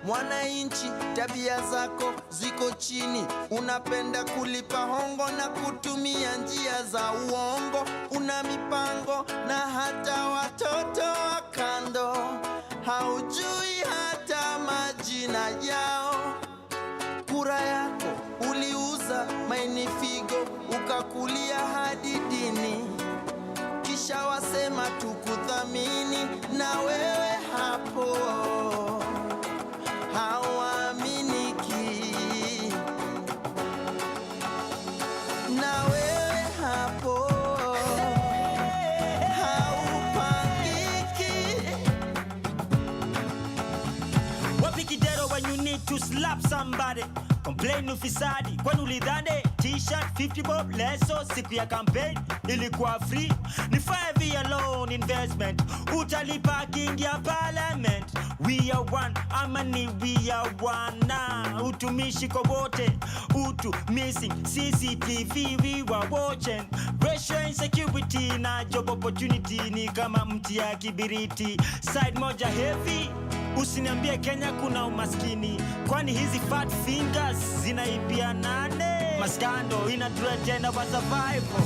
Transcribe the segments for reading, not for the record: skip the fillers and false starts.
Mwananchi, tabia zako ziko chini, unapenda kulipa hongo na kutumia njia za uongo, una mipango na hata watoto wa kando, haujui hata majina yao. Kura yako uliuza maini figo, ukakulia hadi dini, kisha wasema tukuthamini, na wewe hapo hauaminiki, na wewe hapo haupangiki. Wapi kidero when you need to slap somebody? Complain ufisadi kwani ulidhani t-shirt 50 bob leso siku ya campaign ilikuwa free? Ni 5 year loan investment utalipa kingia parliament. We are one, amani we are one. Na utumishi kwa wote, utu missing CCTV we were watching. Racial insecurity na job opportunity ni kama mti ya kibiriti. Side moja heavy, usiniambie Kenya kuna umaskini, kwani hizi fat fingers zinaibia nane? Maskando inatuletea wa survival.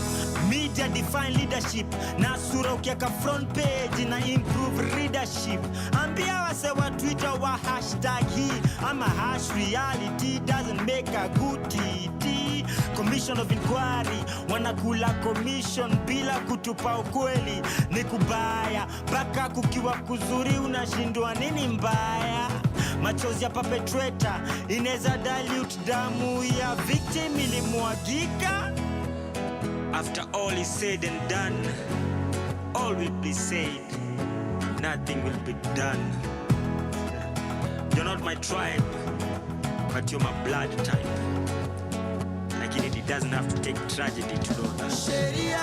Media define leadership, na sura ukiaka front page na improve readership. Ambia wase wa Twitter wa hashtag hii ama hash reality doesn't make a good TT. Commission of inquiry wanakula commission bila kutupa ukweli, ni kubaya. Baka kukiwa kuzuri unashindwa nini mbaya. Machozi ya perpetrator ineza dilute damu ya victim ilimwagika. After all is said and done, all will be said, nothing will be done. You're not my tribe, but you're my blood type. Like it doesn't have to take tragedy to know that. Sheria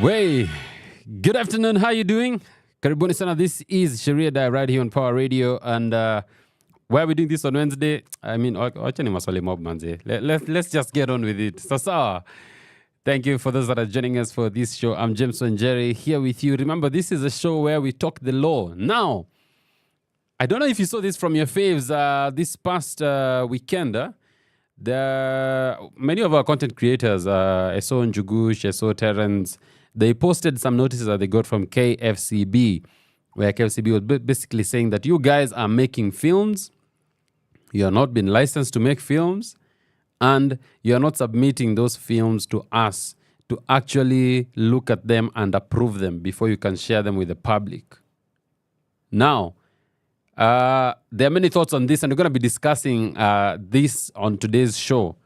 Way, good afternoon, how you doing? Karibuni sana, this is Sheria Dive right here on Pawa Radio, and why are we doing this on Wednesday? I mean, wacha ni maswali mob manze. Let's just get on with it. Sasa, thank you for those that are joining us for this show. I'm James WaNjeri here with you. Remember, this is a show where we talk the law. Now, I don't know if you saw this from your faves this past weekend. Many of our content creators, I saw Njugush, I saw Terrence, they posted some notices that they got from KFCB, where KFCB was basically saying that you guys are making films, you are not been licensed to make films, and you are not submitting those films to us to actually look at them and approve them before you can share them with the public. Now, there are many thoughts on this, and we're going to be discussing this on today's show.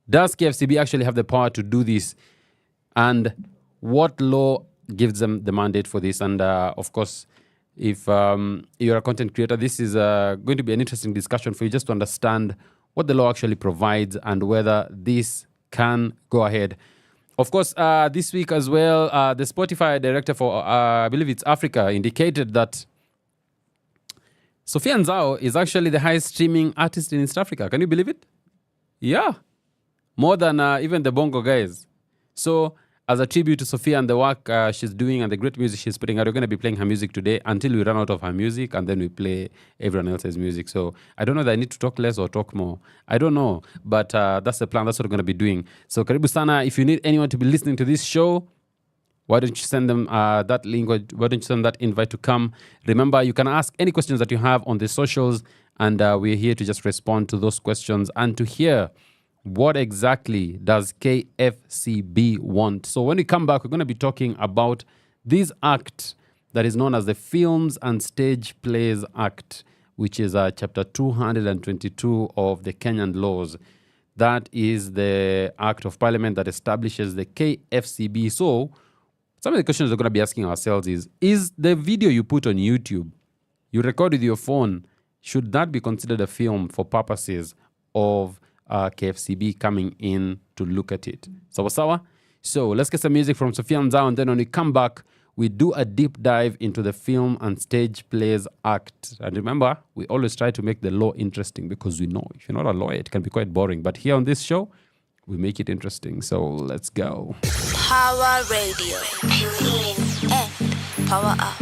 Does KFCB actually have the power to do this? And what law gives them the mandate for this? And of course, if you're a content creator, this is going to be an interesting discussion for you just to understand what the law actually provides and whether this can go ahead. Of course, this week as well, the Spotify director for, I believe it's Africa, indicated that Sophia Nzao is actually the highest streaming artist in East Africa. Can you believe it? Yeah. More than even the Bongo guys. So, as a tribute to Sophia and the work she's doing and the great music she's putting out, we're going to be playing her music today until we run out of her music, and then we play everyone else's music. So, I don't know that I need to talk less or talk more. I don't know. But that's the plan. That's what we're going to be doing. So, karibu sana. If you need anyone to be listening to this show, why don't you send them that link? Why don't you send that invite to come? Remember, you can ask any questions that you have on the socials, and we're here to just respond to those questions and to hear what exactly does KFCB want. So when we come back, we're going to be talking about this act that is known as the Films and Stage Plays Act, which is chapter 222 of the Kenyan laws. That is the act of parliament that establishes the KFCB. So some of the questions we're going to be asking ourselves is the video you put on YouTube, you record with your phone, should that be considered a film for purposes of KFCB coming in to look at it? Sawa sawa? So let's get some music from Sophia Nzao, and then when we come back, we do a deep dive into the film and stage plays act. And remember, we always try to make the law interesting, because we know if you're not a lawyer, it can be quite boring. But here on this show, we make it interesting. So let's go. Pawa Radio. Tune in and power up.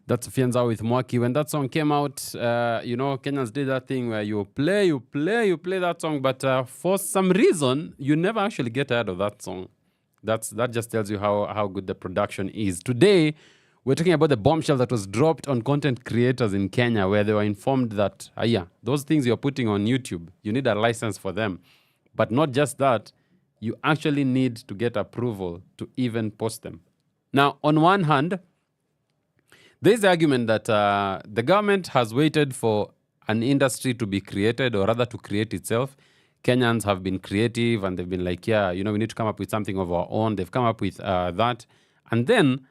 That's Fianza with Mwaki. When that song came out, Kenyans did that thing where you play that song, but for some reason, you never actually get tired of that song. That just tells you how good the production is. Today, we're talking about the bombshell that was dropped on content creators in Kenya, where they were informed that, those things you're putting on YouTube, you need a license for them. But not just that, you actually need to get approval to even post them. Now, on one hand, there's the argument that the government has waited for an industry to be created, or rather to create itself. Kenyans have been creative and they've been like, we need to come up with something of our own. They've come up with that. And then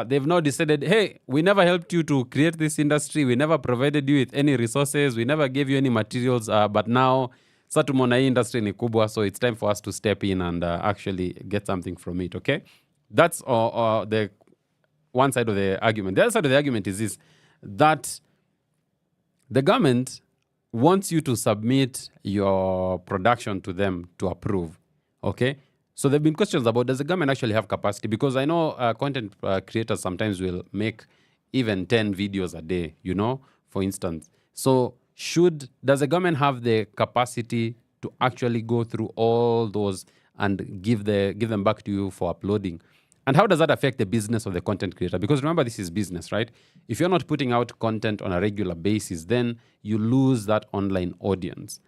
they've now decided, hey, we never helped you to create this industry. We never provided you with any resources. We never gave you any materials. But now, satumona industry ni kubwa, so it's time for us to step in and actually get something from it, okay? That's the one side of the argument. The other side of the argument is this, that the government wants you to submit your production to them to approve. Okay? So there have been questions about, does the government actually have capacity? Because I know content creators sometimes will make even 10 videos a day, for instance. So does the government have the capacity to actually go through all those and give them back to you for uploading? And how does that affect the business of the content creator? Because remember, this is business, right? If you're not putting out content on a regular basis, then you lose that online audience.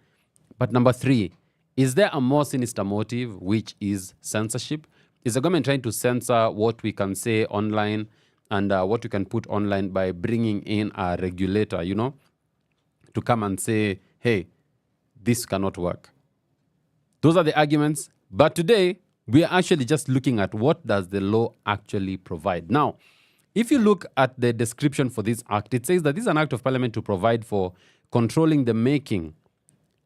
But number 3, is there a more sinister motive, which is censorship? Is the government trying to censor what we can say online and what we can put online by bringing in a regulator, to come and say, hey, this cannot work? Those are the arguments. But today, we are actually just looking at what does the law actually provide. Now, if you look at the description for this act, it says that this is an act of parliament to provide for controlling the making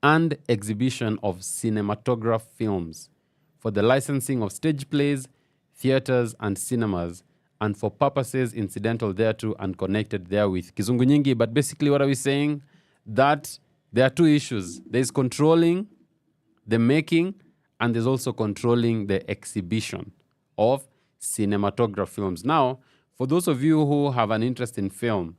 and exhibition of cinematograph films, for the licensing of stage plays, theaters, and cinemas, and for purposes incidental thereto and connected therewith. Kizungu nyingi, but basically what are we saying? That there are 2 issues. There is controlling the making, and there's also controlling the exhibition of cinematograph films. Now, for those of you who have an interest in film,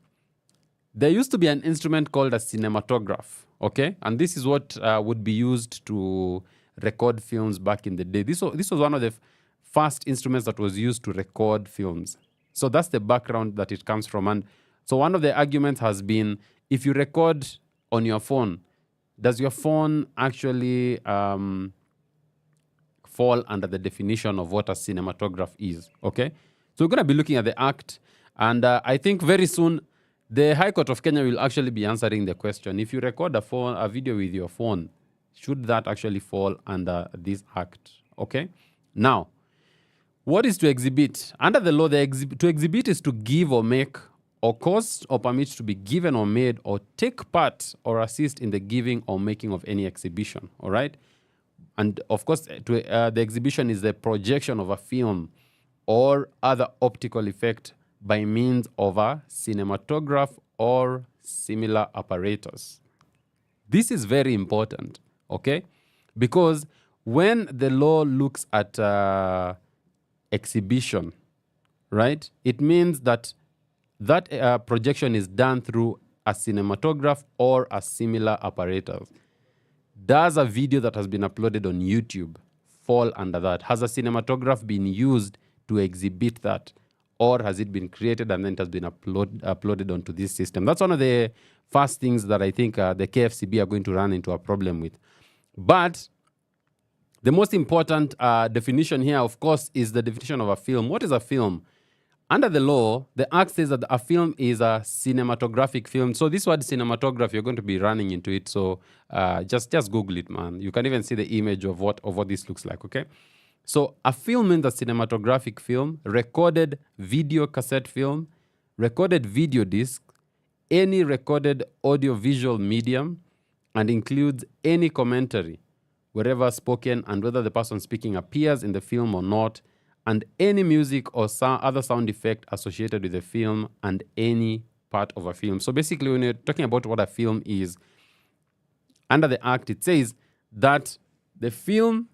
there used to be an instrument called a cinematograph, okay? And this is what would be used to record films back in the day. This was one of the first instruments that was used to record films. So that's the background that it comes from. And so one of the arguments has been, if you record on your phone, does your phone actually fall under the definition of what a cinematograph is, okay? So we're going to be looking at the act, and I think very soon the High Court of Kenya will actually be answering the question. If you record a video with your phone, should that actually fall under this act, okay? Now, what is to exhibit? Under the law, to exhibit is to give or make or cause or permit to be given or made or take part or assist in the giving or making of any exhibition, all right? And of course, the exhibition is the projection of a film or other optical effect by means of a cinematograph or similar apparatus. This is very important, okay? Because when the law looks at exhibition, right, it means that projection is done through a cinematograph or a similar apparatus. Does a video that has been uploaded on YouTube fall under that? Has a cinematograph been used to exhibit that? Or has it been created and then it has been uploaded onto this system? That's one of the first things that I think the KFCB are going to run into a problem with. But the most important definition here, of course, is the definition of a film. What is a film? Under the law, the act says that a film is a cinematographic film. So this word cinematograph, you're going to be running into it. So just Google it, man. You can even see the image of what this looks like, okay? So a film means a cinematographic film, recorded video cassette film, recorded video disc, any recorded audio-visual medium, and includes any commentary, wherever spoken and whether the person speaking appears in the film or not, and any music or other sound effect associated with the film and any part of a film. So basically, when you're talking about what a film is, under the Act, it says that the film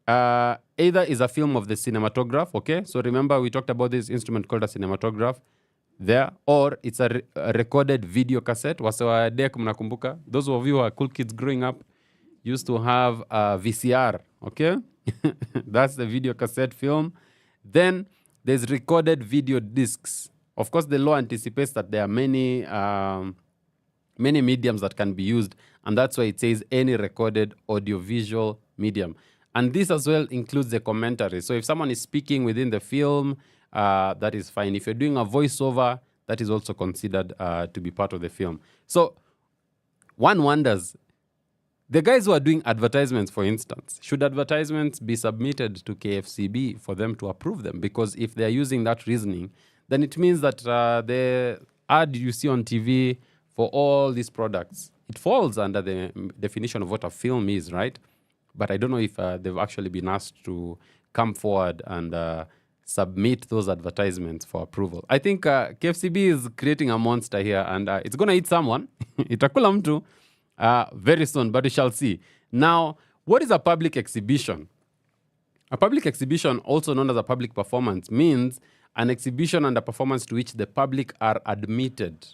either is a film of the cinematograph, okay? So remember, we talked about this instrument called a cinematograph there, or it's a recorded video cassette. Those of you who are cool kids growing up used to have a VCR, okay? That's the video cassette film. Then there's recorded video discs. Of course, the law anticipates that there are many mediums that can be used, and that's why it says any recorded audiovisual medium. And this as well includes the commentary. So if someone is speaking within the film, that is fine. If you're doing a voiceover, that is also considered to be part of the film. So one wonders, the guys who are doing advertisements, for instance, should advertisements be submitted to KFCB for them to approve them? Because if they're using that reasoning, then it means that the ad you see on TV for all these products, it falls under the definition of what a film is, right? But I don't know if they've actually been asked to come forward and submit those advertisements for approval. I think KFCB is creating a monster here, and it's going to eat someone. Itakula mtu. very soon, but we shall see. Now, what is a public exhibition? A public exhibition, also known as a public performance, means an exhibition and a performance to which the public are admitted,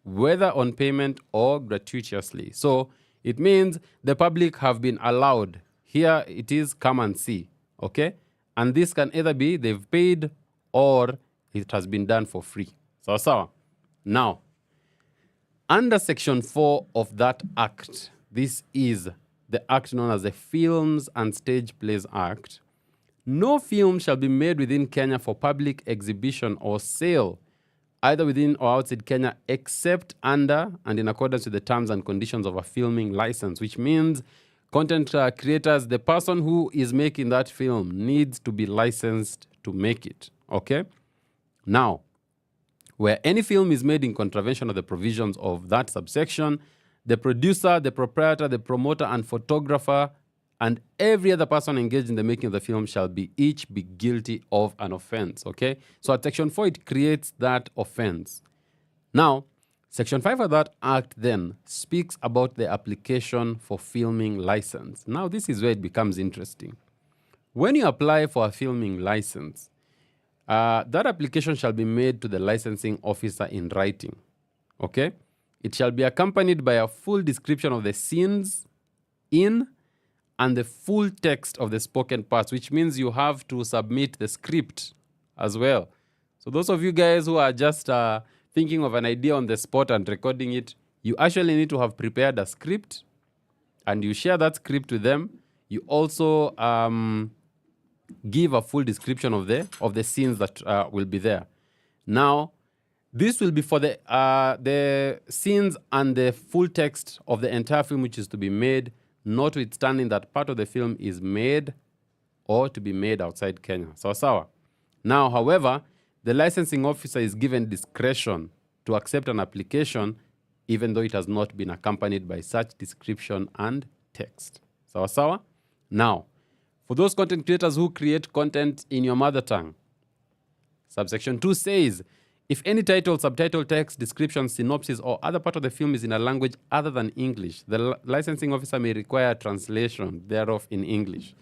whether on payment or gratuitously. So it means the public have been allowed. Here it is, come and see, okay? And this can either be they've paid or it has been done for free. So. Now, under Section 4 of that Act, this is the act known as the Films and Stage Plays Act. No film shall be made within Kenya for public exhibition or sale, either within or outside Kenya, except under and in accordance with the terms and conditions of a filming license, which means content creators, the person who is making that film needs to be licensed to make it, okay? Now, where any film is made in contravention of the provisions of that subsection, the producer, the proprietor, the promoter, and photographer, and every other person engaged in the making of the film shall each be guilty of an offense, okay? So at Section 4, it creates that offense. Now, Section 5 of that Act then speaks about the application for filming license. Now, this is where it becomes interesting. When you apply for a filming license, that application shall be made to the licensing officer in writing, okay? It shall be accompanied by a full description of the scenes in and the full text of the spoken parts, which means you have to submit the script as well. So those of you guys who are just thinking of an idea on the spot and recording it, you actually need to have prepared a script and you share that script with them. You also give a full description of the scenes that will be there. Now, this will be for the scenes and the full text of the entire film which is to be made, notwithstanding that part of the film is made or to be made outside Kenya. Sawa. Now, however, the licensing officer is given discretion to accept an application even though it has not been accompanied by such description and text. Sawa. Now, for those content creators who create content in your mother tongue, subsection 2 says, if any title, subtitle, text, description, synopsis, or other part of the film is in a language other than English, the licensing officer may require a translation thereof in English,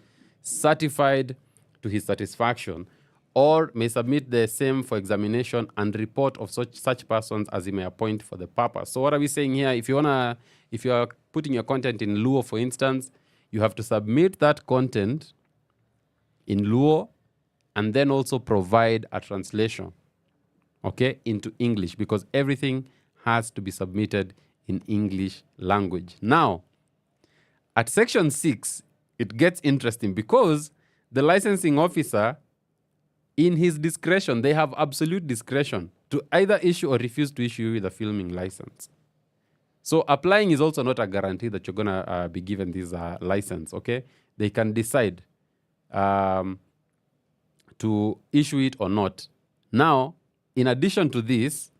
certified to his satisfaction, or may submit the same for examination and report of such persons as he may appoint for the purpose. So what are we saying here? If you are putting your content in Luo, for instance, you have to submit that content in Luo and then also provide a translation, okay, into English, because everything has to be submitted in English language. Now, at Section 6, it gets interesting because the licensing officer, in his discretion, they have absolute discretion to either issue or refuse to issue you with a filming license. So applying is also not a guarantee that you're going to be given this license, okay? They can decide to issue it or not. Now, in addition to this,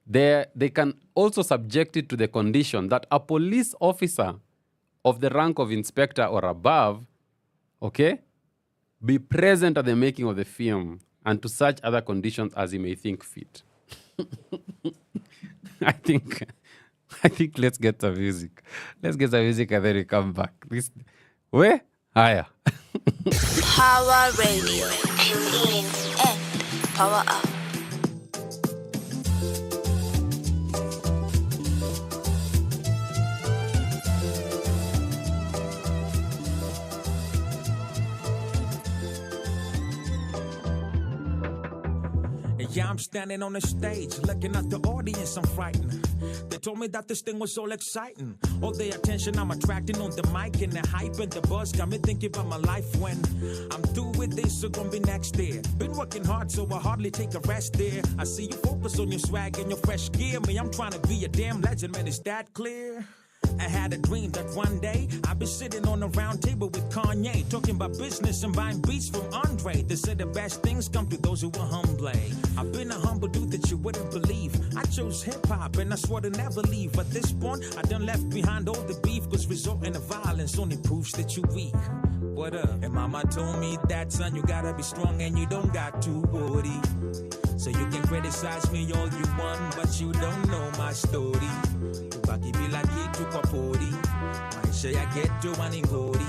they can also subject it to the condition that a police officer of the rank of inspector or above, okay, be present at the making of the film and to such other conditions as he may think fit. I think let's get some music. Let's get some music and then we come back. Where? Higher. Power Radio. Tune in and power up. Yeah, I'm standing on the stage, looking at the audience, I'm frightened. They told me that this thing was all exciting. All the attention I'm attracting on the mic and the hype and the buzz got me thinking about my life when I'm through with this, so gonna be next there. Been working hard, so I hardly take a rest there. I see you focus on your swag and your fresh gear. Me, I'm trying to be a damn legend, man, is that clear? I had a dream that one day I'd be sitting on a round table with Kanye, talking about business and buying beats from Andre. They said the best things come to those who are humble. I've been a humble dude that you wouldn't believe. I chose hip-hop and I swore to never leave. But this point, I done left behind all the beef, cause resorting to violence only proves that you weak. What up? And mama told me that, son, you gotta be strong and you don't got to worry. So you can criticize me all you want, but you don't know my story. Ubaki bila kitu kwa pori, maisha ya ghetto waningori.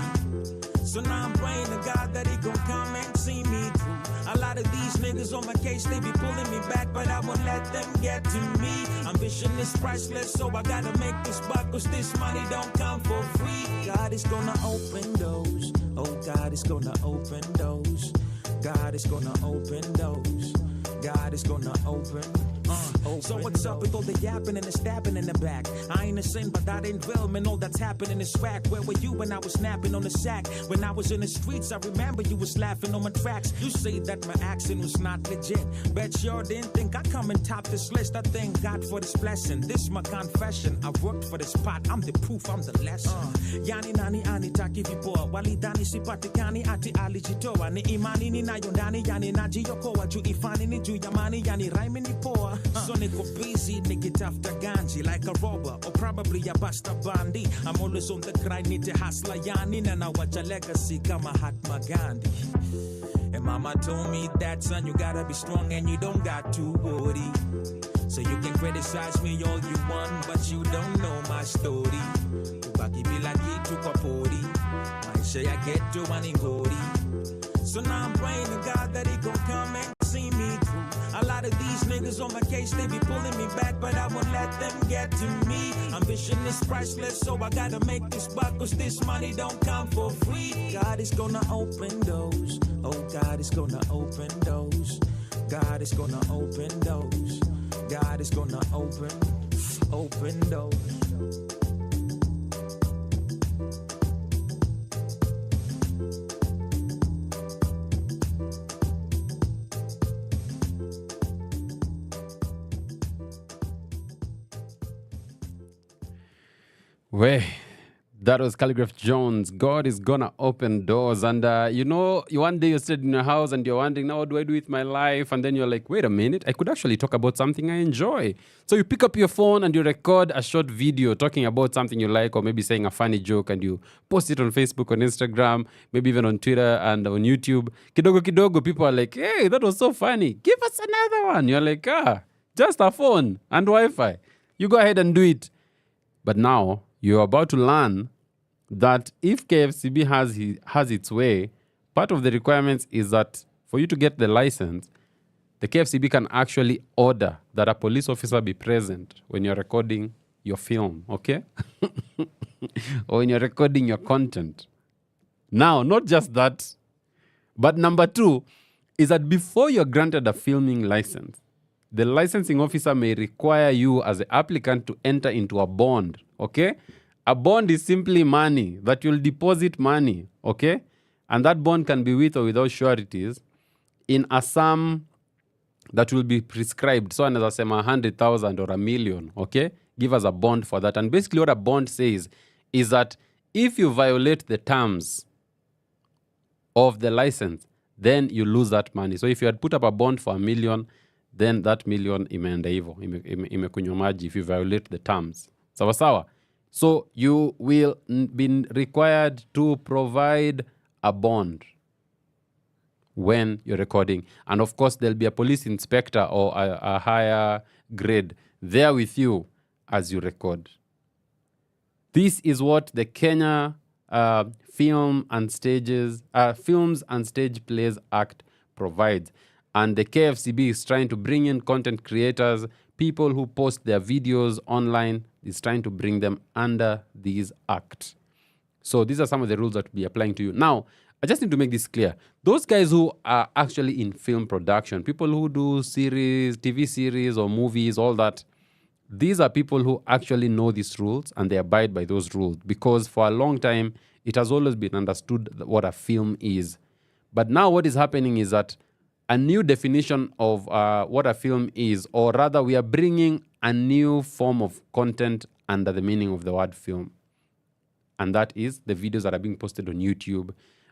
So now I'm praying to God that he gon' come and see me through. A lot of these niggas on my case, they be pulling me back, but I won't let them get to me. Ambition is priceless, so I gotta make this buck, cause this money don't come for free. God is gonna open doors. Oh, God is gonna open doors. God is gonna open doors. God is gonna open. So what's up with all the yapping and the stabbing in the back? I ain't a sin, but that ain't real, man. All that's happening is whack. Where were you when I was snapping on the sack? When I was in the streets, I remember you was laughing on my tracks. You say that my accent was not legit. Bet sure didn't think I come and top this list. I thank God for this blessing. This my confession. I worked for this pot. I'm the proof, I'm the lesson. Yani nani ani taki vipoa. Walidani sipatikani ati alijitoa. Ni imani ninayo ndani yani najiokoa. Juu ifani ni juu yamani yani raimi ni poa. So niko busy, nikitafuta ganji like a robber or probably a basta bandi. I'm always on the grind, need to hustle yani na nawacha legacy kama Mahatma Gandhi. And mama told me that son, you gotta be strong and you don't got to worry. So you can criticize me all you want, but you don't know my story. Ubaki bila kitu kwa pori, maisha ya ghetto waningori. So now I'm praying to God that he gon' come and see me through. A lot of these niggas on my case, they be pulling me back, but I won't let them get to me. Ambition is priceless, so I gotta make this buck, cause this money don't come for free. God is gonna open doors. Oh, God is gonna open doors. God is gonna open doors. God is gonna open doors. Way, that was Calligraph Jones. God is gonna open doors. And one day you stayed in your house and you're wondering, now what do I do with my life? And then you're like, wait a minute, I could actually talk about something I enjoy. So you pick up your phone and you record a short video talking about something you like, or maybe saying a funny joke, and you post it on Facebook, on Instagram, maybe even on Twitter and on YouTube. Kidogo kidogo, people are like, hey, that was so funny. Give us another one. You're like, just a phone and Wi-Fi. You go ahead and do it. But now, you're about to learn that if KFCB has its way, part of the requirements is that for you to get the license, the KFCB can actually order that a police officer be present when you're recording your film, okay? Or when you're recording your content. Now, not just that, but number 2 is that before you're granted a filming license, the licensing officer may require you as an applicant to enter into a bond, okay? A bond is simply money that you'll deposit money, okay? And that bond can be with or without sureties in a sum that will be prescribed. So, as I say, 100,000 or 1 million, okay? Give us a bond for that. And basically what a bond says is that if you violate the terms of the license, then you lose that money. So if you had put up a bond for 1 million, then that million imeenda hivyo, imekunywa maji if you violate the terms. Sawa sawa? So you will be required to provide a bond when you're recording. And of course, there'll be a police inspector or a higher grade there with you as you record. This is what the Kenya Films and Stage Plays Act provides. And the KFCB is trying to bring in content creators, people who post their videos online, is trying to bring them under these acts. So these are some of the rules that will be applying to you. Now, I just need to make this clear. Those guys who are actually in film production, people who do series, TV series or movies, all that, these are people who actually know these rules and they abide by those rules, because for a long time, it has always been understood what a film is. But now what is happening is that a new definition of what a film is, or rather we are bringing a new form of content under the meaning of the word film. And that is the videos that are being posted on YouTube,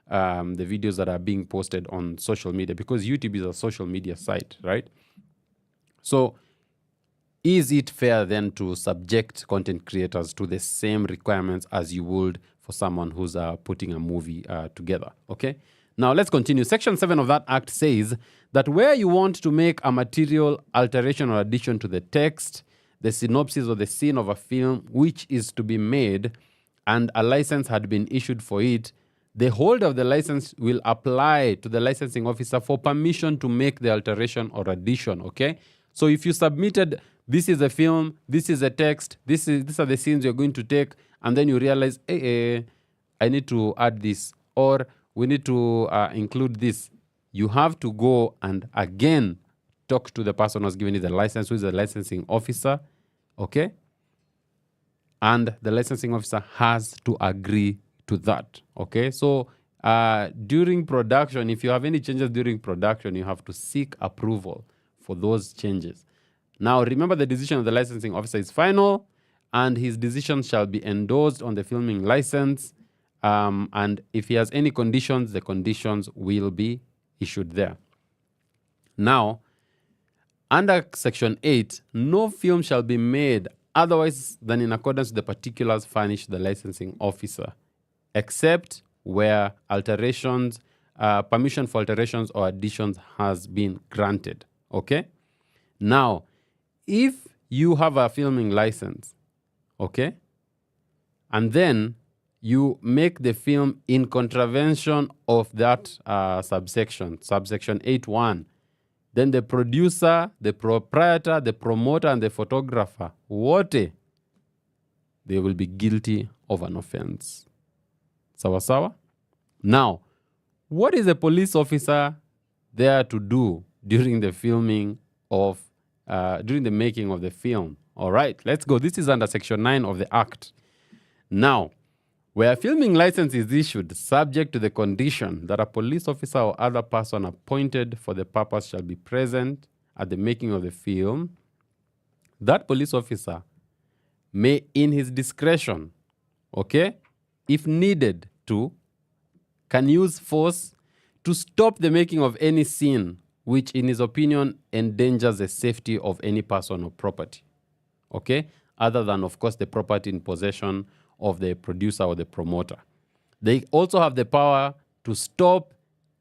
the videos that are being posted on social media, because YouTube is a social media site, right? So is it fair then to subject content creators to the same requirements as you would for someone who's putting a movie together, okay? Now, let's continue. Section 7 of that act says that where you want to make a material alteration or addition to the text, the synopsis or the scene of a film which is to be made, and a license had been issued for it, the holder of the license will apply to the licensing officer for permission to make the alteration or addition, okay? So if you submitted, this is a film, this is a text, these are the scenes you're going to take, and then you realize, I need to add this, or we need to include this. You have to go and again talk to the person who's given you the license, who is the licensing officer, okay? And the licensing officer has to agree to that, okay? So during production, if you have any changes during production, you have to seek approval for those changes. Now, remember, the decision of the licensing officer is final, and his decision shall be endorsed on the filming license. And if he has any conditions, the conditions will be issued there. Now, under Section 8, no film shall be made otherwise than in accordance with the particulars furnished the licensing officer, except where alterations, permission for alterations or additions has been granted. Okay? Now, if you have a filming license, okay, and then you make the film in contravention of that subsection 8.1, then the producer, the proprietor, the promoter, and the photographer, they will be guilty of an offense. Sawa sawa? Now, what is a police officer there to do during the filming of, during the making of the film? All right, let's go. This is under Section 9 of the Act. Now, where a filming license is issued subject to the condition that a police officer or other person appointed for the purpose shall be present at the making of the film, that police officer may, in his discretion, okay, if needed to, can use force to stop the making of any scene which, in his opinion, endangers the safety of any person or property, okay, other than, of course, the property in possession of the producer or the promoter. They also have the power to stop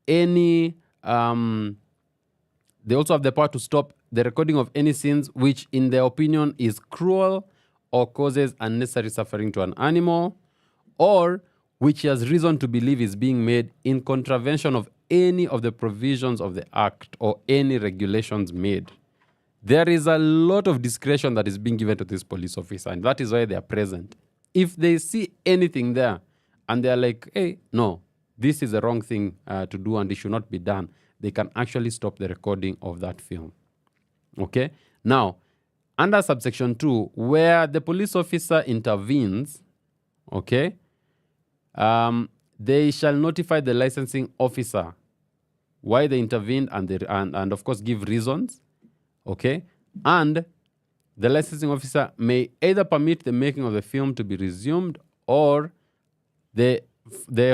any, they also have the power to stop the recording of any scenes which, in their opinion, is cruel or causes unnecessary suffering to an animal, or which he has reason to believe is being made in contravention of any of the provisions of the Act or any regulations made. There is a lot of discretion that is being given to this police officer, and that is why they are present. If they see anything there and they're like, hey, no, this is the wrong thing to do and it should not be done, they can actually stop the recording of that film. Okay? Now, under subsection 2, where the police officer intervenes, okay, they shall notify the licensing officer why they intervened and of course give reasons, okay, and the licensing officer may either permit the making of the film to be resumed, or the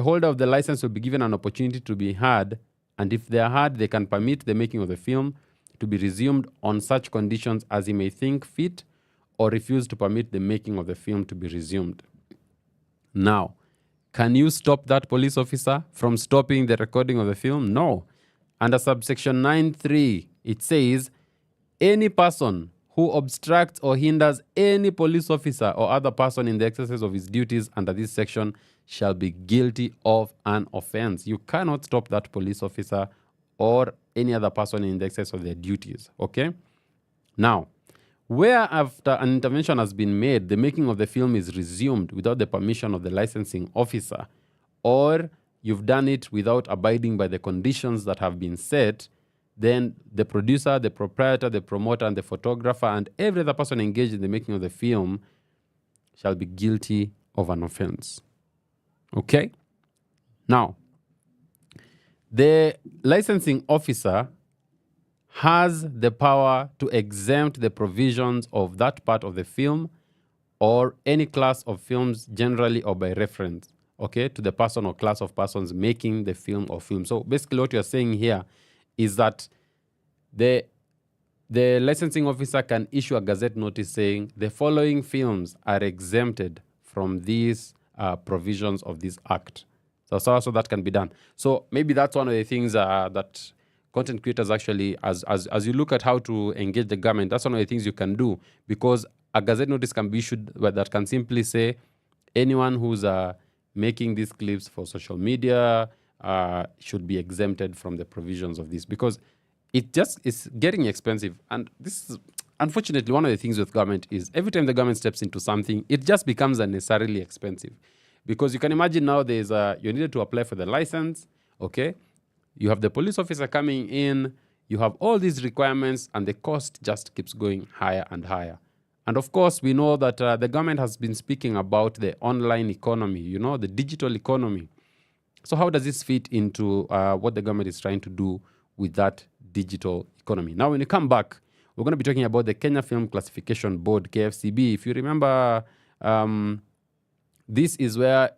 holder of the license will be given an opportunity to be heard, and if they are heard, they can permit the making of the film to be resumed on such conditions as he may think fit, or refuse to permit the making of the film to be resumed. Now, can you stop that police officer from stopping the recording of the film? No. Under subsection 9.3, it says, any person who obstructs or hinders any police officer or other person in the exercise of his duties under this section shall be guilty of an offense. You cannot stop that police officer or any other person in the exercise of their duties, okay? Now, where after an intervention has been made, the making of the film is resumed without the permission of the licensing officer, or you've done it without abiding by the conditions that have been set, then the producer, the proprietor, the promoter, and the photographer, and every other person engaged in the making of the film shall be guilty of an offense. Okay? Now, the licensing officer has the power to exempt the provisions of that part of the film or any class of films generally or by reference, okay, to the person or class of persons making the film or film. So basically what you're saying here is that the licensing officer can issue a gazette notice saying the following films are exempted from these provisions of this act. So that can be done. So maybe that's one of the things that content creators actually, as you look at how to engage the government, that's one of the things you can do, because a gazette notice can be issued that can simply say anyone who's making these clips for social media should be exempted from the provisions of this, because it just is getting expensive. And this is unfortunately one of the things with government is every time the government steps into something, it just becomes unnecessarily expensive. Because you can imagine now you needed to apply for the license, okay? You have the police officer coming in, you have all these requirements, and the cost just keeps going higher and higher. And of course, we know that the government has been speaking about the online economy, the digital economy. So how does this fit into what the government is trying to do with that digital economy? Now, when you come back, we're going to be talking about the Kenya Film Classification Board, KFCB. If you remember, this is where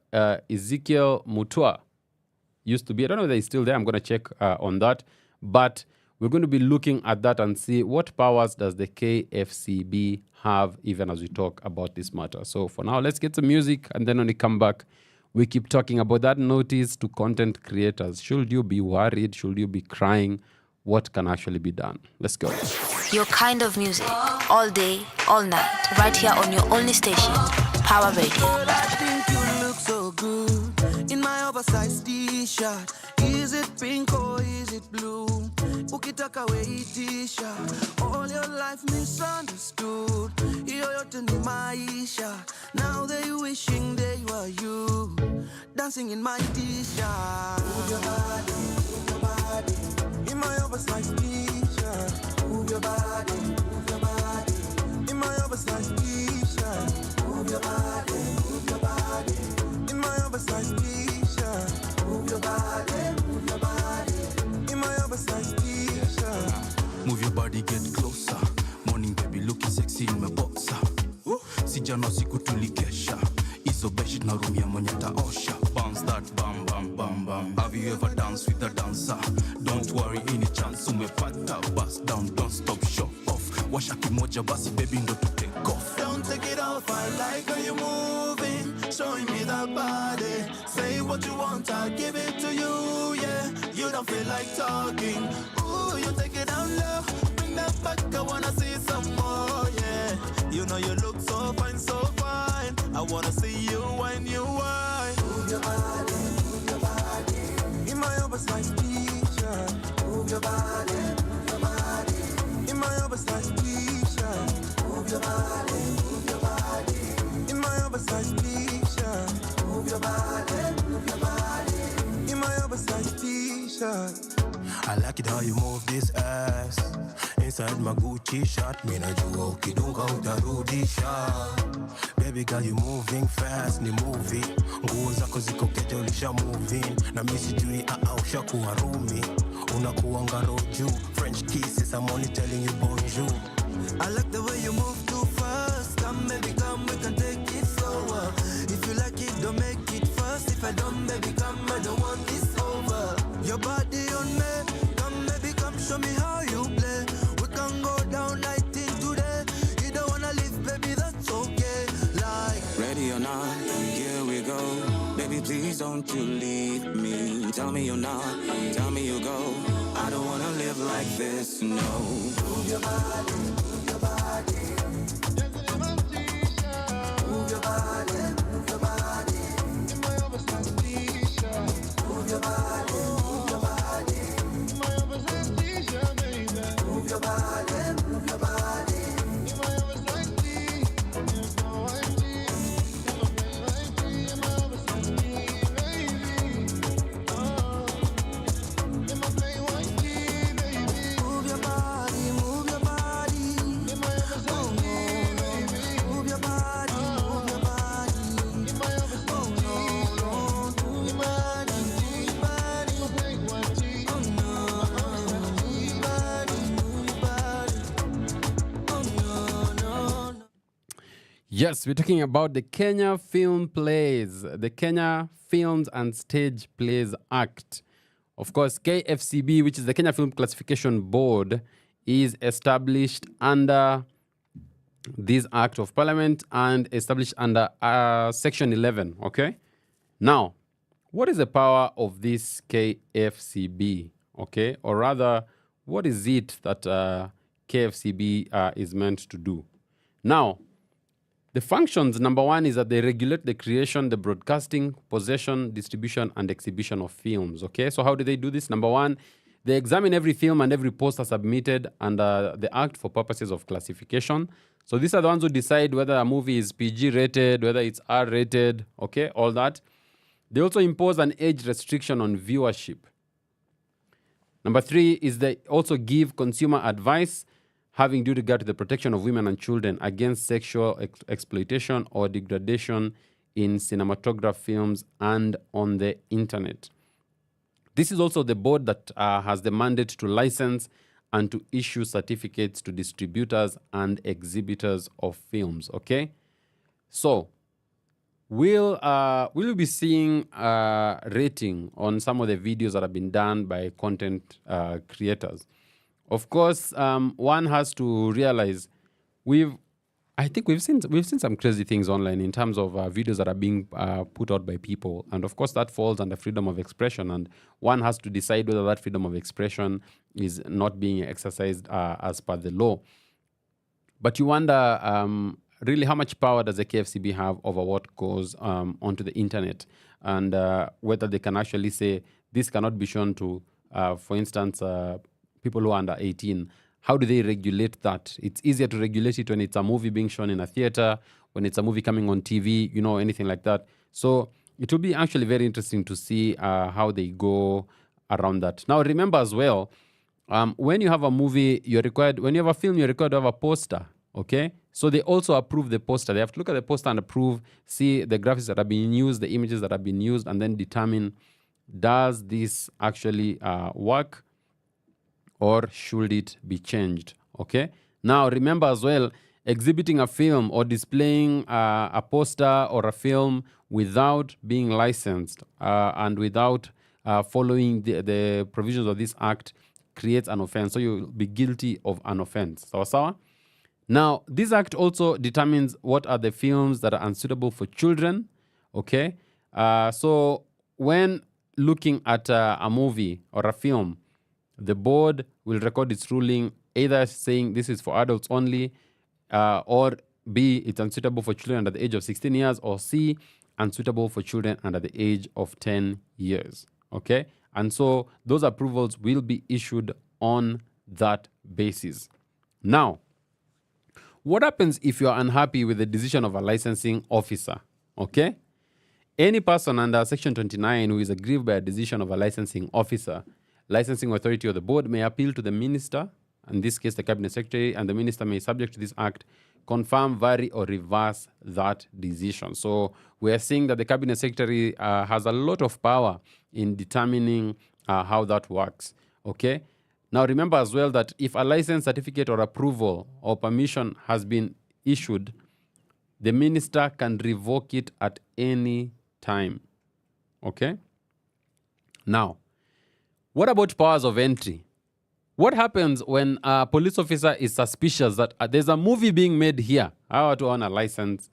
Ezekiel Mutua used to be. I don't know whether he's still there. I'm going to check on that. But we're going to be looking at that and see what powers does the KFCB have, even as we talk about this matter. So for now, let's get some music. And then when we come back, we keep talking about that notice to content creators. Should you be worried? Should you be crying? What can actually be done? Let's go. Your kind of music, all day, all night, right here on your only station, Power Radio. Girl, I think you look so good in my oversized t-shirt. Is it pink or is it blue? Ukitaka we t-shirt. All your life misunderstood. Hiyo yote ni maisha. Now they wishing they were you. Dancing in my t-shirt. Move your body in my oversized t-shirt. Move your body in my oversized t-shirt. Move your body in my oversized t-shirt. Move your body in my oversized t-shirt. Move your body, get closer. Morning baby looking sexy in my boxer. Sijana siku tulikesha. Iso beshi na room ya mwenye taosha. Bounce that bam bam bam bam. Have you ever danced with a dancer? Don't worry, any chance umepata. Bust down, don't stop, show off. Washa kimoja basi baby ndo to take off. Don't take it off, I like how you moving, showing me that body. Say what you want, I'll give it to you, yeah. You don't feel like talking. Ooh, you take it down low, bring that back, I wanna see some more, yeah. You know you look so fine, so fine. I wanna see you when you whine. Move your body in my oversized t-shirt. Move your body in my oversized t-shirt. Move your body in my oversized t-shirt. Move your body in my oversized t-shirt. I like it how you move this ass inside my Gucci shirt. Mina jua ukidunga utarudisha. Baby girl you moving fast, ni movie. Nguo zako ziko kete ulisha moving. Na mimi sijui ushakuwa rumi. Unakuanga roju. French kisses, I'm only telling you bonjour. I like the way you move too fast. Come baby come, we can take it slower. If you like it, don't make it fast. If I don't, baby come, I don't want this over. Your body on me, come baby come, show me how you play. We can go down night till today. You don't wanna leave, baby, that's okay. Like ready or not, here we go. Baby, please don't you leave me. Tell me you're not, tell me you go. I don't wanna live like this, no. move your body, move your body. Move your body, move your body. In my oversized t-shirt. Move your body, move your body. In my oversized t-shirt, baby. Move your body, move your body. In my oversized tee. There's no ID. In my oversized tee, baby. Oh, in my plain white tee, baby. Move your body, move your body. In my oversized tee, baby. Move your body, move your body. In my oversized tee, move your body, move your body. In my plain white tee. Oh no, move your body, move your body. Oh no, no, no. Yes, we're talking about the Kenya Film Plays, the Kenya Films and Stage Plays Act. Of course, KFCB, which is the Kenya Film Classification Board, is established under this Act of Parliament and established under Section 11, okay? Now, what is the power of this KFCB? Okay, or rather, what is it that KFCB is meant to do? Now, the functions, number one, is that they regulate the creation, the broadcasting, possession, distribution, and exhibition of films. Okay, so how do they do this? Number one, they examine every film and every poster submitted under the Act for purposes of classification. So these are the ones who decide whether a movie is PG rated, whether it's R rated, okay, all that. They also impose an age restriction on viewership. Number three is they also give consumer advice having due regard to the protection of women and children against sexual exploitation or degradation in cinematograph films and on the internet. This is also the board that has the mandate to license and to issue certificates to distributors and exhibitors of films, okay? So, we'll be seeing a rating on some of the videos that have been done by content creators. Of course, one has to realize I think we've seen some crazy things online in terms of videos that are being put out by people, and of course that falls under freedom of expression, and one has to decide whether that freedom of expression is not being exercised as per the law. But you wonder really how much power does the KFCB have over what goes onto the internet, and whether they can actually say this cannot be shown to, for instance, people who are under 18. How do they regulate that? It's easier to regulate it when it's a movie being shown in a theater, when it's a movie coming on TV, anything like that. So it will be actually very interesting to see how they go around that. Now, remember as well, when you have a movie, when you have a film, you're required to have a poster, okay? So they also approve the poster. They have to look at the poster and approve, see the graphics that are being used, the images that have been used, and then determine, does this actually work? Or should it be changed? Okay. Now, remember as well, exhibiting a film or displaying a poster or a film without being licensed and without following the provisions of this act creates an offense. So you'll be guilty of an offense. Sawa? Now, this act also determines what are the films that are unsuitable for children. Okay. So when looking at a movie or a film, the board will record its ruling either saying this is for adults only, or B, it's unsuitable for children under the age of 16 years, or C, unsuitable for children under the age of 10 years. Okay? And so those approvals will be issued on that basis. Now, what happens if you are unhappy with the decision of a licensing officer? Okay? Any person under Section 29 who is aggrieved by a decision of a licensing officer, licensing authority or the board may appeal to the minister, in this case the cabinet secretary, and the minister may, subject to this act, confirm, vary, or reverse that decision. So we are seeing that the cabinet secretary has a lot of power in determining how that works. Okay. Now remember as well that if a license, certificate, or approval or permission has been issued, the minister can revoke it at any time. Okay. Now, what about powers of entry? What happens when a police officer is suspicious that there's a movie being made here? I want to own a license.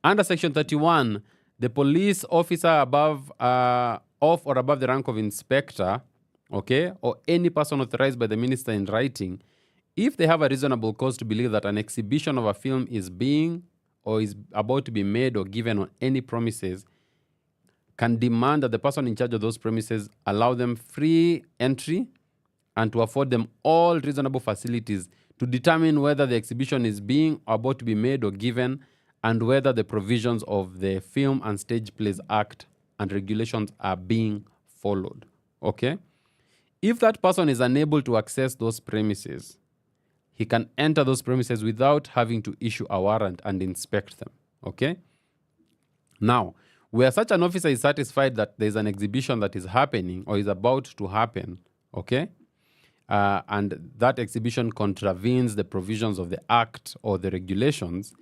Under Section 31, the police officer above, of or above the rank of inspector, okay, or any person authorized by the minister in writing, if they have a reasonable cause to believe that an exhibition of a film is being or is about to be made or given on any premises, can demand that the person in charge of those premises allow them free entry and to afford them all reasonable facilities to determine whether the exhibition is being or about to be made or given, and whether the provisions of the Film and Stage Plays Act and regulations are being followed. Okay? If that person is unable to access those premises, he can enter those premises without having to issue a warrant and inspect them. Okay? Now, where such an officer is satisfied that there's an exhibition that is happening or is about to happen, okay, and that exhibition contravenes the provisions of the act or the regulations,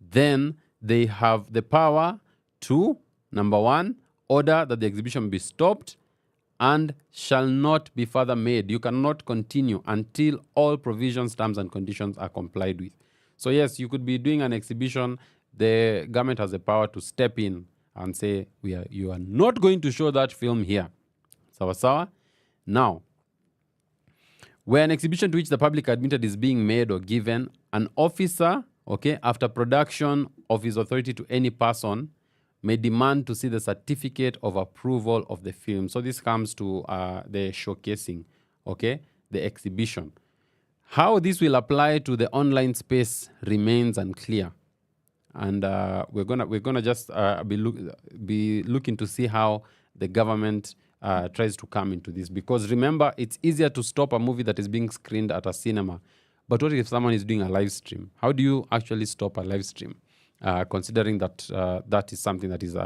then they have the power to, number one, order that the exhibition be stopped and shall not be further made. You cannot continue until all provisions, terms, and conditions are complied with. So yes, you could be doing an exhibition. The government has the power to step in and say, you are not going to show that film here. Sawa sawa? Now, where an exhibition to which the public admitted is being made or given, an officer, okay, after production of his authority to any person, may demand to see the certificate of approval of the film. So this comes to the showcasing, okay, the exhibition. How this will apply to the online space remains unclear, and we're gonna just be looking to see how the government tries to come into this. Because remember, it's easier to stop a movie that is being screened at a cinema. But what if someone is doing a live stream? How do you actually stop a live stream? Considering that that is something that is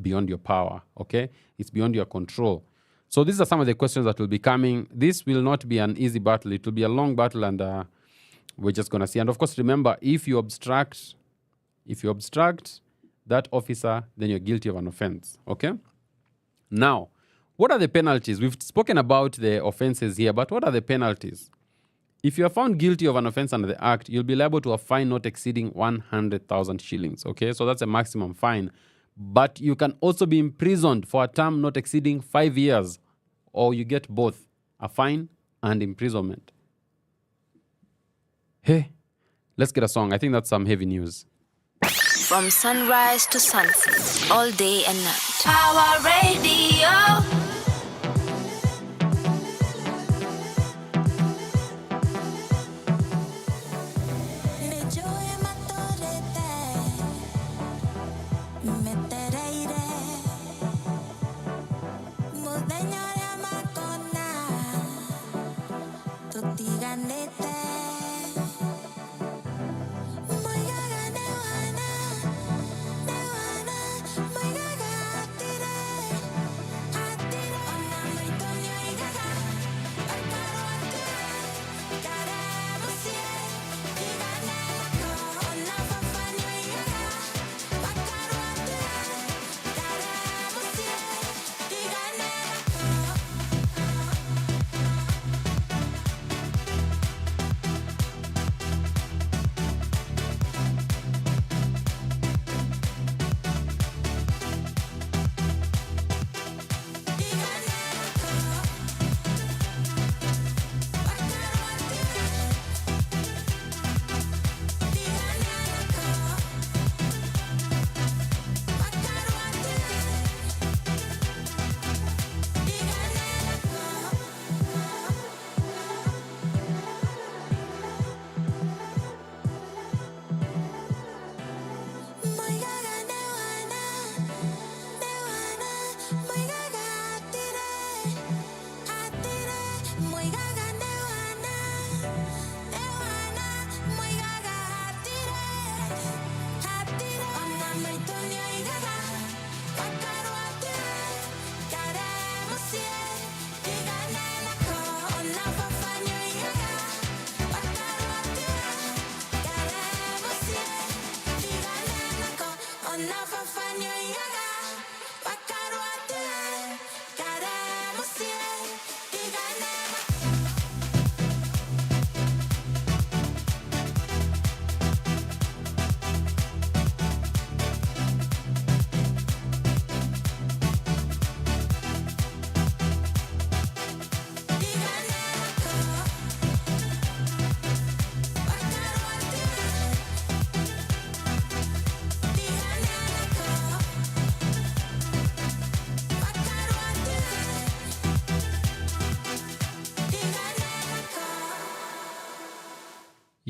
beyond your power, okay? It's beyond your control. So these are some of the questions that will be coming. This will not be an easy battle. It will be a long battle, and we're just going to see. And of course, remember, if you obstruct that officer, then you're guilty of an offense, okay? Now, what are the penalties? We've spoken about the offenses here, but what are the penalties? If you are found guilty of an offense under the Act, you'll be liable to a fine not exceeding 100,000 shillings, okay? So that's a maximum fine. But you can also be imprisoned for a term not exceeding 5 years, or you get both, a fine and imprisonment. Hey, let's get a song. I think that's some heavy news. From sunrise to sunset, all day and night. Power Radio.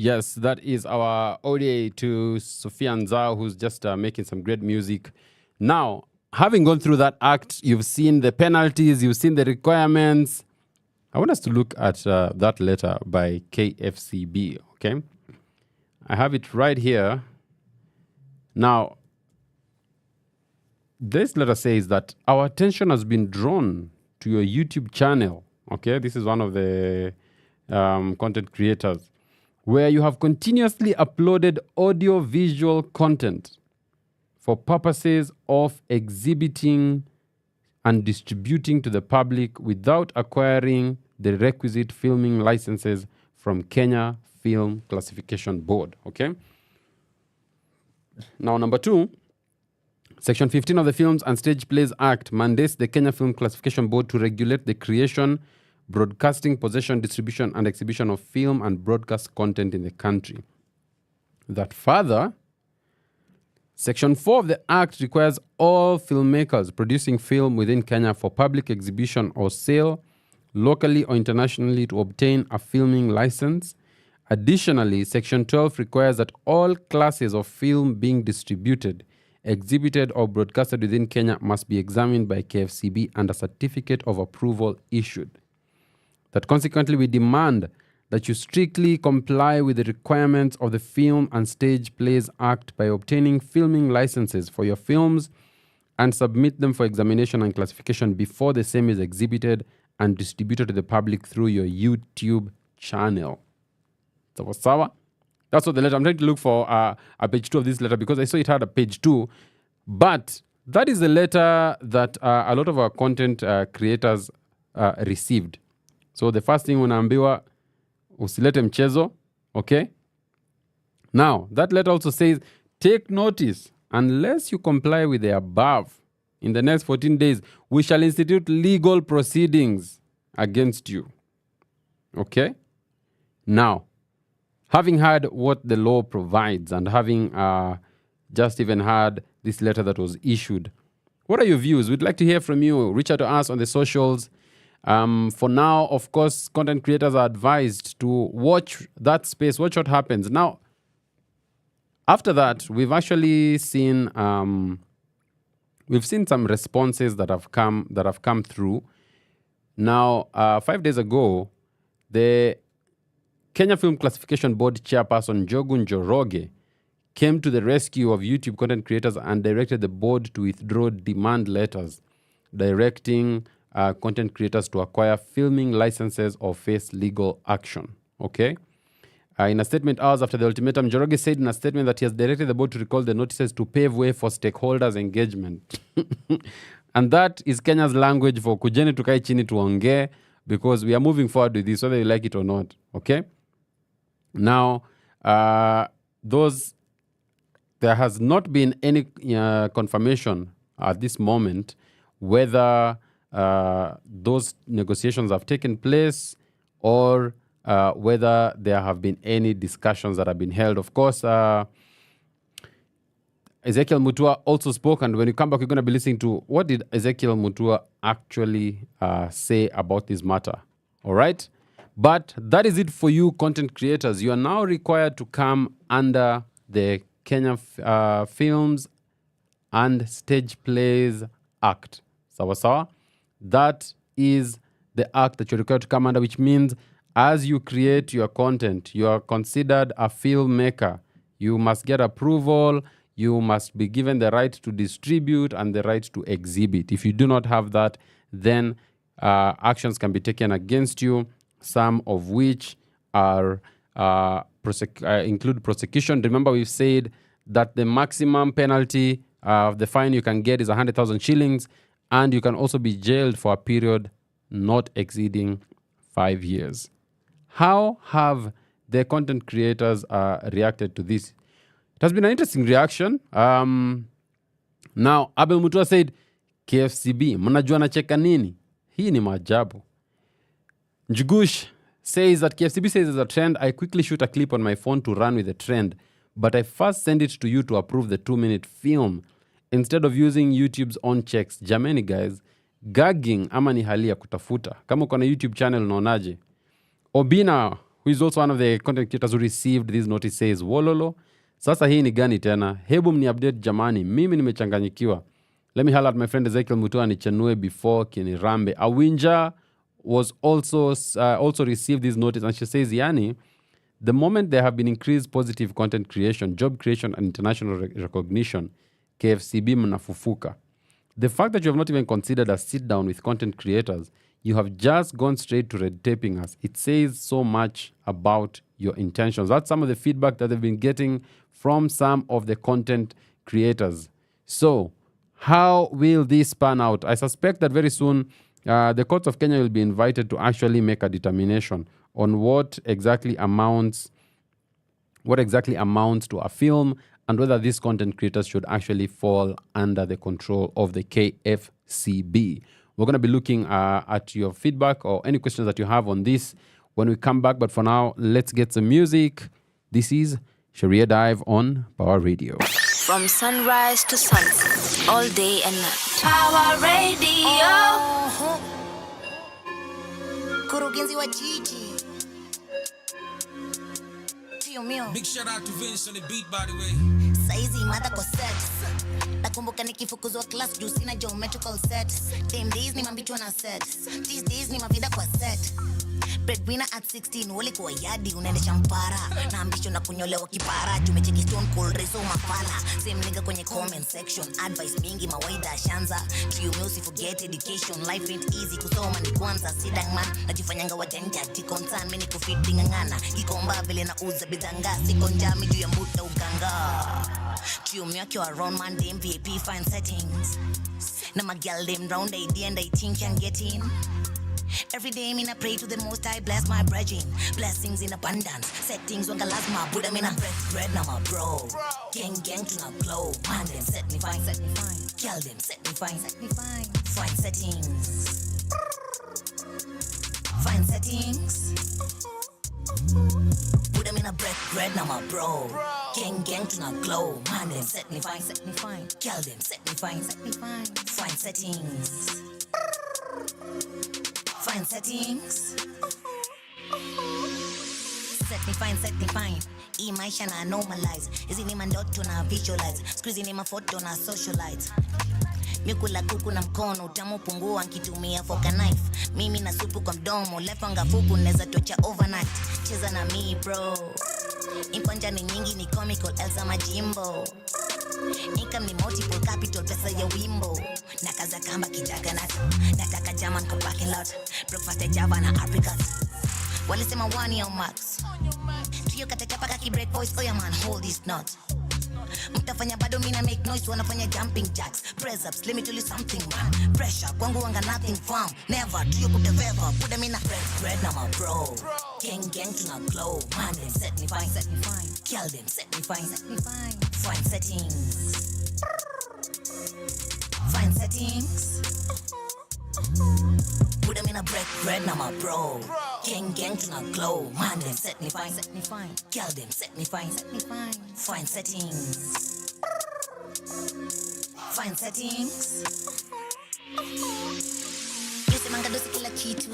Yes, that is our ode to Sophia Nzao, who's just making some great music. Now, having gone through that act, you've seen the penalties, you've seen the requirements. I want us to look at that letter by KFCB, okay? I have it right here. Now, this letter says that our attention has been drawn to your YouTube channel, okay? This is one of the content creators, where you have continuously uploaded audio-visual content for purposes of exhibiting and distributing to the public without acquiring the requisite filming licenses from Kenya Film Classification Board, okay? Now, number 2, Section 15 of the Films and Stage Plays Act mandates the Kenya Film Classification Board to regulate the creation, broadcasting, possession, distribution, and exhibition of film and broadcast content in the country. That further, Section 4 of the Act requires all filmmakers producing film within Kenya for public exhibition or sale, locally or internationally, to obtain a filming license. Additionally, Section 12 requires that all classes of film being distributed, exhibited, or broadcasted within Kenya must be examined by KFCB and a certificate of approval issued. That consequently, we demand that you strictly comply with the requirements of the Film and Stage Plays Act by obtaining filming licenses for your films and submit them for examination and classification before the same is exhibited and distributed to the public through your YouTube channel. Sawa? That's what the letter. I'm trying to look for a page 2 of this letter because I saw it had a page 2. But that is the letter that a lot of our content creators received. So the first thing unaambiwa usilete mchezo, okay? Now, that letter also says, take notice, unless you comply with the above, in the next 14 days, we shall institute legal proceedings against you. Okay? Now, having heard what the law provides and having just even heard this letter that was issued, what are your views? We'd like to hear from you. Reach out to us on the socials. For now, of course, content creators are advised to watch that space, watch what happens. Now, after that, we've actually seen some responses that have come through. Now, 5 days ago, the Kenya Film Classification Board chairperson Jogun Njoroge came to the rescue of YouTube content creators and directed the board to withdraw demand letters directing content creators to acquire filming licenses or face legal action. Okay? In a statement hours after the ultimatum, Njoroge said in a statement that he has directed the board to recall the notices to pave way for stakeholders' engagement. And that is Kenya's language for kujeni tukai chini tuongee, because we are moving forward with this, whether you like it or not. Okay? Now, there has not been any confirmation at this moment whether those negotiations have taken place or whether there have been any discussions that have been held. Of course, Ezekiel Mutua also spoke, and when you come back, we're going to be listening to what did Ezekiel Mutua actually say about this matter. All right? But that is it for you, content creators. You are now required to come under the Kenya Films and Stage Plays Act. Sawa? That is the act that you're required to come under, which means as you create your content, you are considered a filmmaker. You must get approval. You must be given the right to distribute and the right to exhibit. If you do not have that, then actions can be taken against you, some of which are include prosecution. Remember, we've said that the maximum penalty of the fine you can get is 100,000 shillings, and you can also be jailed for a period not exceeding 5 years. How have the content creators reacted to this? It has been an interesting reaction. Now, Abel Mutua said, KFCB, mnajua nacheka nini? Hii ni maajabu. Njugush says that KFCB says as a trend, I quickly shoot a clip on my phone to run with the trend, but I first send it to you to approve the 2-minute film instead of using YouTube's own checks. Jamani guys, gagging ama ni hali ya kutafuta. Kama uko na YouTube channel unaonaje? Obina, who is also one of the content creators who received this notice, says, Wololo, sasa hii ni gani tena? Hebu mni update jamani, mimi nimechanganyikiwa. Let me highlight my friend Ezekiel Mutua nichanue before kinirambe. Awinja was also received this notice, and she says, Yani, the moment there have been increased positive content creation, job creation, and international recognition, KFCB mnafufuka. The fact that you have not even considered a sit down with content creators, you have just gone straight to red taping us. It says so much about your intentions. That's some of the feedback that they've been getting from some of the content creators. So, how will this pan out? I suspect that very soon the courts of Kenya will be invited to actually make a determination on what exactly amounts to a film and whether these content creators should actually fall under the control of the KFCB. We're going to be looking at your feedback or any questions that you have on this when we come back. But for now, let's get some music. This is Sheria Dive on Power Radio. From sunrise to sunset, all day and night. Power Radio. Kurugenzi wa jiji. Tio mio. Big shout out to Vince on the beat, by the way. Saizi mada kwa set. Nakumbuka nikifukuzwa class juu sina geometrical set. Them days ni mambichwa na set. These days ni mavida kwa set. Breadwinner at 16 wali kwa yadi unaendesha mpara na ambition na kunyolewa kipara tumecheki stone cold reso mafala same nigga kwenye comment section advice mingi mawaida shanza you music forget education life ain't easy kusoma ni kwanza sidang man najifanyanga wajanja tikonsan mimi nikufiti ngangana kikomba vile na uza bidanga sikonja miju ya mbuta uganga you make your around man dem VIP fine settings na magyal dem round idea and I think can get in. Every day, I pray to the Most High, bless my brethren. Blessings in abundance. Settings on Galasma, put them in a bread, now my bro. Gang to not glow. Man, them set me fine. Kill them, set me fine. Fine settings. Fine settings. Put them in a bread, now my bro. Gang to not glow. Man, them set me fine. Kill them, set me fine. Fine settings. Fine settings. Set me fine. Hii maisha na normalize. Hizi ni mandoto na visualize. Squeeze ni mafoto na socialize. Mikula kuku na mkono utamu pungua nkitumia fork and knife. Mimi na supu kwa mdomo lefanga fuku neza tocha overnight. Cheza na me bro. Impanja ni nyingi ni comical Elsa Majimbo. Income ni multiple capital pesa ya wimbo. Nakaza kamba kijaga nata. Nataka German kwa parking lot. Breakfast ya Java na Africa. Walisema one year max. Trio katachapa kaki break voice. Oh yeah man, hold this knot. Mtafanya bado mina make noise. Wanafanya jumping jacks. Press ups, let me tell you something man. Pressure, kwangu wanga nothing firm. Never, trio kuteveva. Put them in a bread now my bro. Gang to not glow. Man, them set me fine. Kill them, set me fine. Fine settings. Fine settings. Put them in a bread now my bro. Gang to not glow. Man, them set me fine. Kill them, set me fine. Fine settings. Fine settings. Manga dosi kila kitu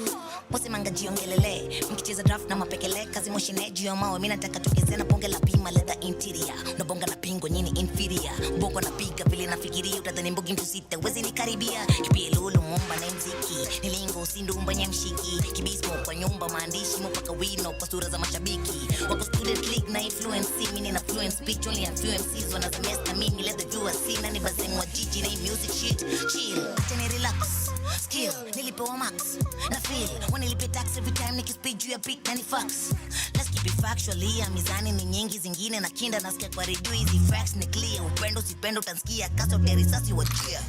Pose manga jiongelele Mkicheza draft na mapekele Kazi moshine juu ya mawe Mina taka tukeze na bonge la pima Leather interior Unabonga na pingo nyini inferior Bongo na piga vile nafikiria Utadhani mbogi mtu sita Wezi ni karibia Kipie lulu mumba na mziki Nilingo sindu mbanya mshiki Kibismo kwa nyumba maandishi Mpaka wino kwa sura za mashabiki Wako student league na influence Mini na fluent speech Only a few MCs Wanaza mess na mimi Let the viewers see Nani bazengwa jiji na music shit Chill Atene relax Skill, nilipewa max na feel, wanilipe tax every time nikispeed juu ya beat na ni facts. Let's keep it factual, ya mizani ni nyingi zingine na kinda nasikia kwa redio hizi facts ni clear. Upendo sipendo utansikia, kaso ya risasi wajia.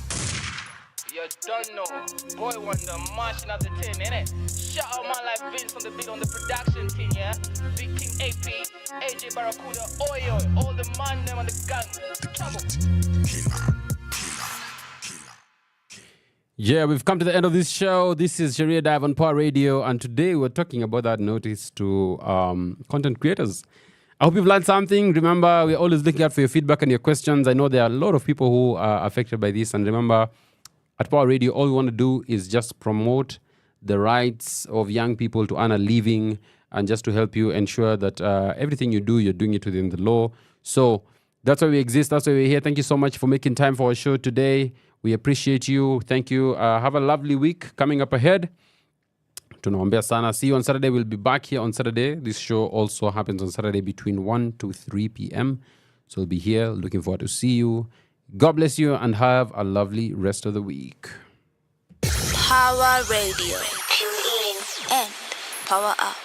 You don't know, boy wonder, marching out the 10, innit? Shout out my life, Vince on the beat on the production team, yeah? Big King AP, AJ Barracuda, Oyo, all the man them on the gang. Come on. Yeah, we've come to the end of this show. This is Sheria Dive on Power Radio, and today we're talking about that notice to content creators. I hope you've learned something. Remember, we're always looking out for your feedback and your questions. I know there are a lot of people who are affected by this, and remember, at Power Radio, all we want to do is just promote the rights of young people to earn a living and just to help you ensure that everything you do, you're doing it within the law. So that's why we exist. That's why we're here. Thank you so much for making time for our show today. We appreciate you. Thank you. Have a lovely week coming up ahead. Tunaombea sana. See you on Saturday. We'll be back here on Saturday. This show also happens on Saturday between 1 to 3 p.m. So we'll be here. Looking forward to see you. God bless you and have a lovely rest of the week. Power Radio. Tune in and power up.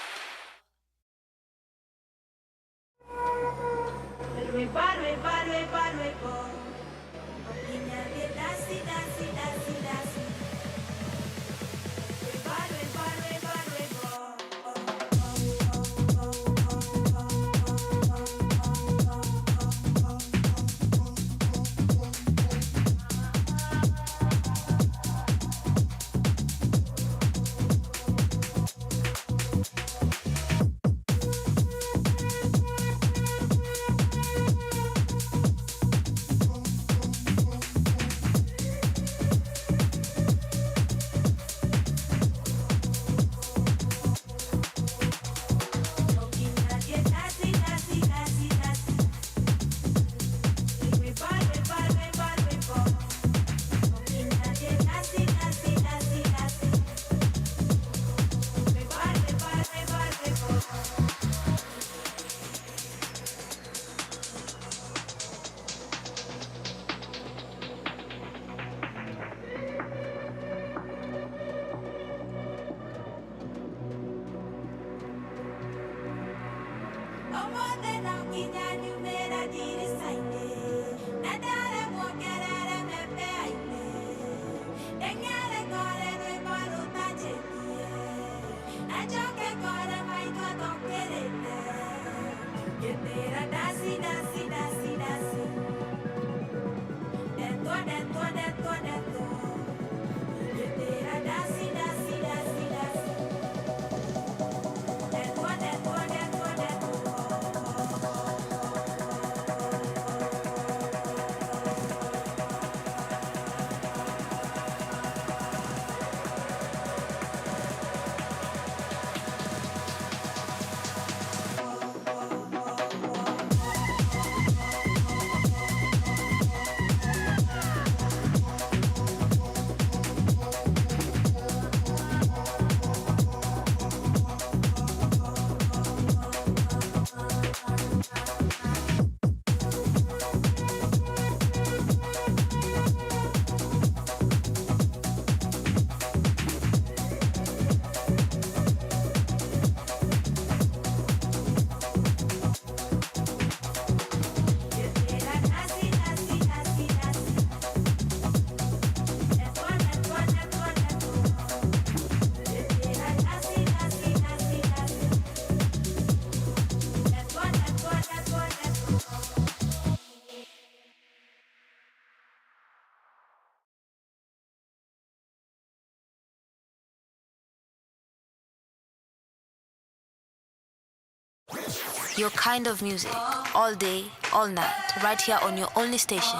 Your kind of music, all day, all night, right here on your only station,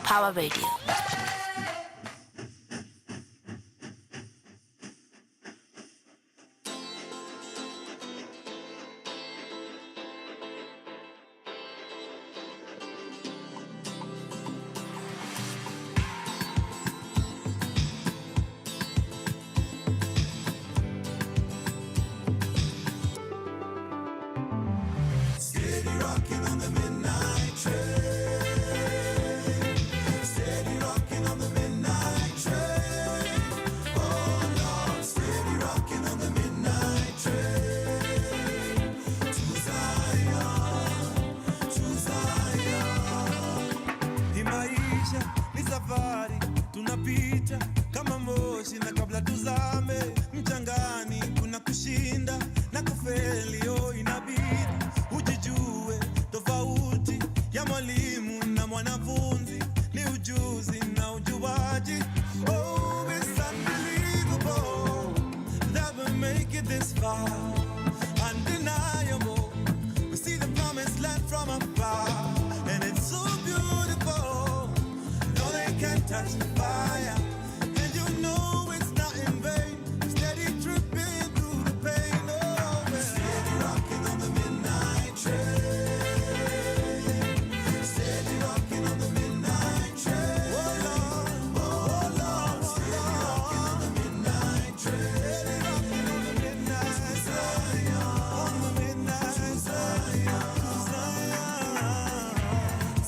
Pawa Radio.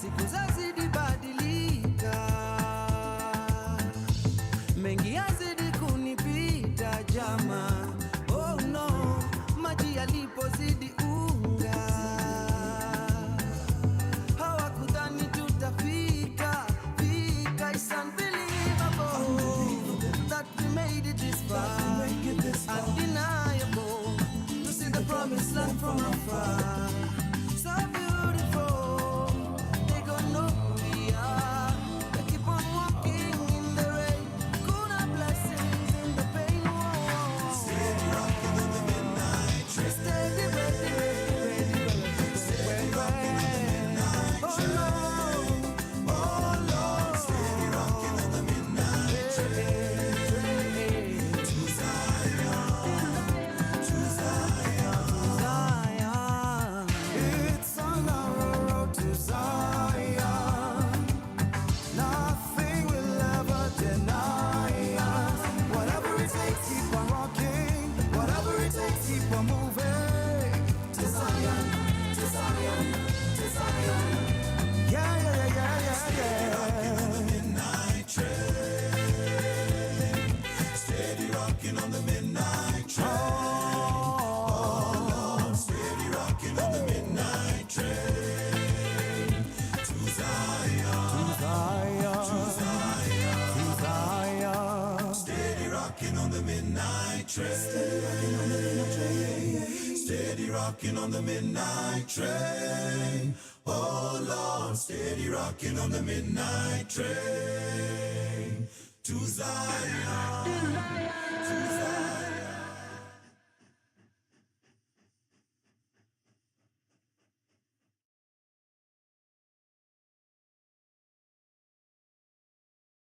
Siku zazidi badilika, rocking on the midnight train. Steady rocking on the midnight train. Oh Lord, steady rocking on the midnight train. To Zion, to Zion.